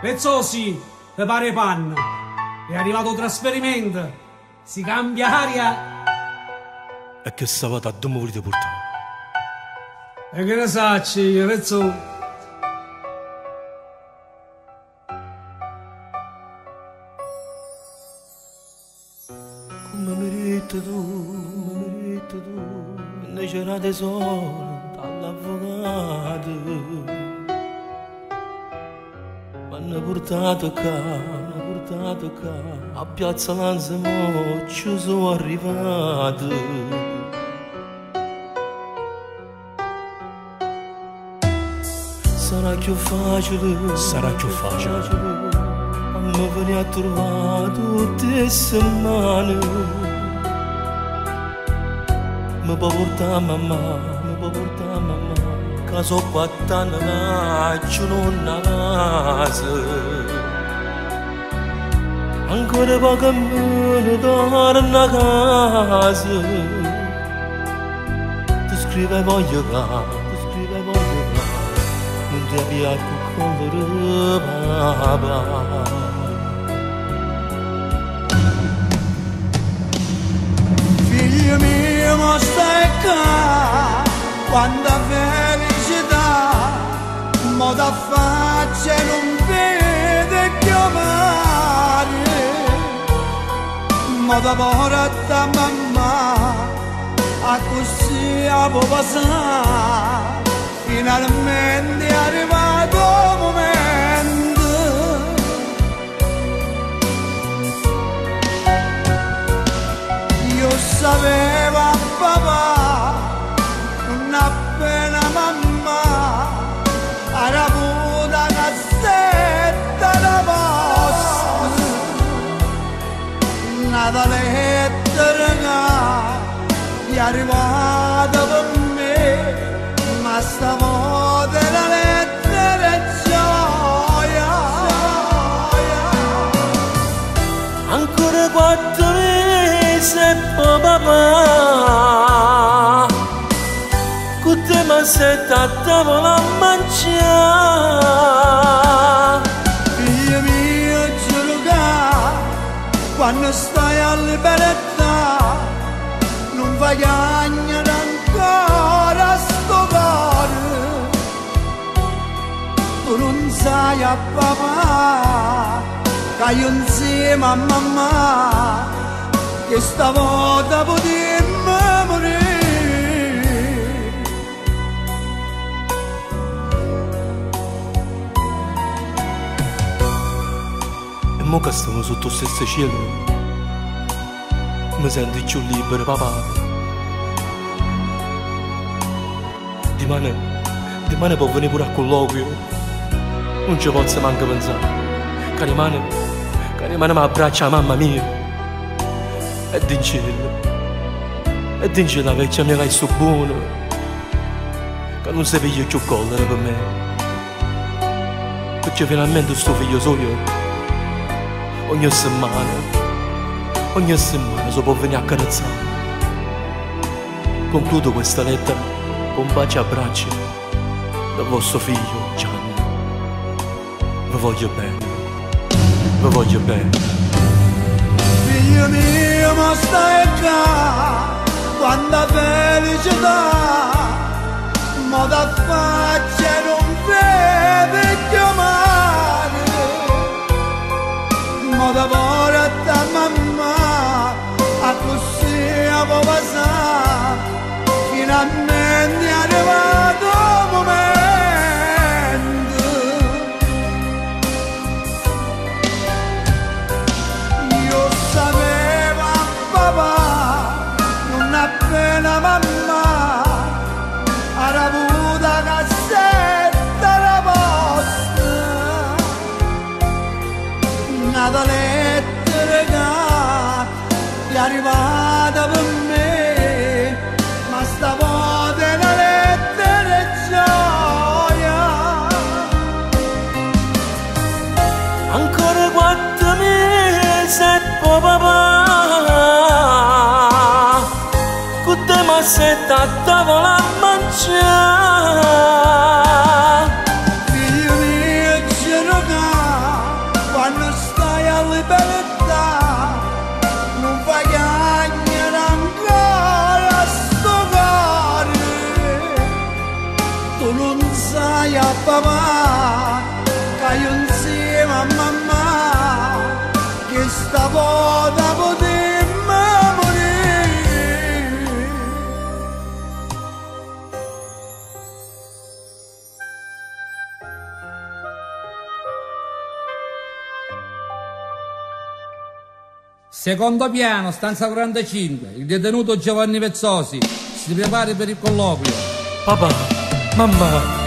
Vezzosi, te pare panna. È arrivato il trasferimento. Si cambia aria. E che stavate a dove volete portare? E che ne sacci io, Vezzo? Come meriti tu, ne c'era tesoro dall'avvocato. M'hanno portato qua, a Piazza Lanzamo ci sono arrivato. Sarà più facile, quando veni a trovare tutte le settimane. Mi può portare mamma, che so 4 anni che non a casa. Ancora poco me torno a casa. Ti scrive voglio va, non ti abbia con colore papà. Figlio mio, mo stai qua, quanta felicità, mo da faccia non vede chiamare, mo da porta mamma, a così a può passare, finalmente è arrivato il momento. Io sapevo papà, non appena mamma era avuta una setta da posta, una lettera che è arrivata per me, ma stavolta la lettera è gioia. Ancora 4 mesi e poi papà, con te mi sento a tavola a mangiare. Figlio mio, giuro che quando stai a libertà non vai cagnare ancora sto cuore. Tu non sai a papà che io insieme a mamma che stavolta potremmo morire. E mo che stiamo sotto lo stesso cielo, mi sento più libero papà. Dimane può venire pure a colloquio, non ci posso manco pensare. Che rimane mi abbraccia la mamma mia. E d'incielo la vecchia mia che è so buona, che non si piglia più collera per me, perché finalmente sto figlio so io. Ogni settimana si può venire a carezzare. Concludo questa lettera con un bacio e abbraccio del vostro figlio Gianni. Vi voglio bene. Figlio mio, ma stai qua, quanta felicità, ma da faccia non vede chiamare, ma da porta mamma, a così a può passare, finalmente è arrivato il momento. Appena mamma era avuta cassetta la posta, una lettera che è arrivata per me, ma stavolta la lettera è gioia. Ancora 4 mesi e poi papà, ma sento a tavola a mangiare. Figlio mio, giuro che papà, che io insieme a mamma, che sta volta potemmo morire. Secondo piano, stanza 45, il detenuto Giovanni Vezzosi si prepari per il colloquio. Papà, mamma,